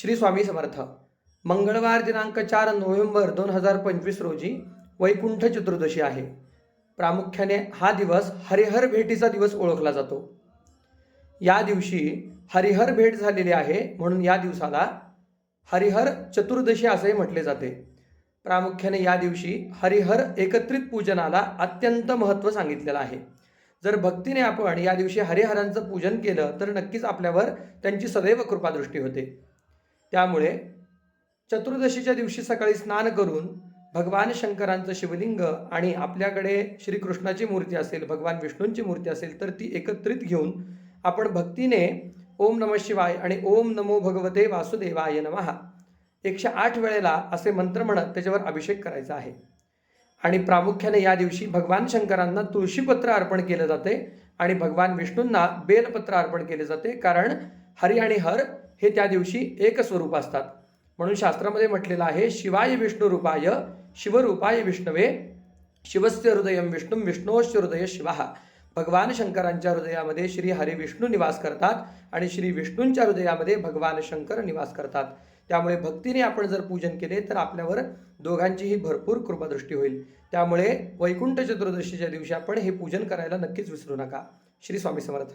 श्री स्वामी समर्थ. मंगळवार दिनांक 4 नोव्हेंबर 2025 रोजी वैकुंठ चतुर्दशी आहे. प्रामुख्याने हा दिवस हरिहर भेटीचा दिवस ओळखला जातो. या दिवशी हरिहर भेट झालेली आहे म्हणून या दिवसाला हरिहर चतुर्दशी असेही म्हटले जाते. प्रामुख्याने या दिवशी हरिहर एकत्रित पूजनाला अत्यंत महत्त्व सांगितलेलं आहे. जर भक्तीने आपण या दिवशी हरिहरांचं पूजन केलं तर नक्कीच आपल्यावर त्यांची सदैव कृपादृष्टी होते. त्यामुळे चतुर्दशीच्या दिवशी सकाळी स्नान करून भगवान शंकरांचं शिवलिंग आणि आपल्याकडे श्रीकृष्णाची मूर्ती असेल, भगवान विष्णूंची मूर्ती असेल तर ती एकत्रित घेऊन आपण भक्तीने ओम नमः शिवाय आणि ओम नमो भगवते वासुदेवाय नमः 108 वेळेला असे मंत्र म्हणत त्याच्यावर अभिषेक करायचा आहे. आणि प्रामुख्याने या दिवशी भगवान शंकरांना तुळशीपत्र अर्पण केले जाते आणि भगवान विष्णूंना बेलपत्र अर्पण केले जाते. कारण हरी आणि हर हे त्या दिवशी एक स्वरूप असतात. म्हणून शास्त्रामध्ये म्हटलेलं आहे, शिवाय विष्णू रूपाय शिवरूपाय विष्णवे शिवस्य हृदयम विष्णू विष्णोश्च हृदय शिवा. भगवान शंकरांच्या हृदयामध्ये श्री हरी विष्णू निवास करतात आणि श्री विष्णूंच्या हृदयामध्ये भगवान शंकर निवास करतात. त्यामुळे भक्तीने आपण जर पूजन केले तर आपल्यावर दोघांचीही भरपूर कृपादृष्टी होईल. त्यामुळे वैकुंठ चतुर्दशीच्या दिवशी आपण हे पूजन करायला नक्कीच विसरू नका. श्री स्वामी समर्थ.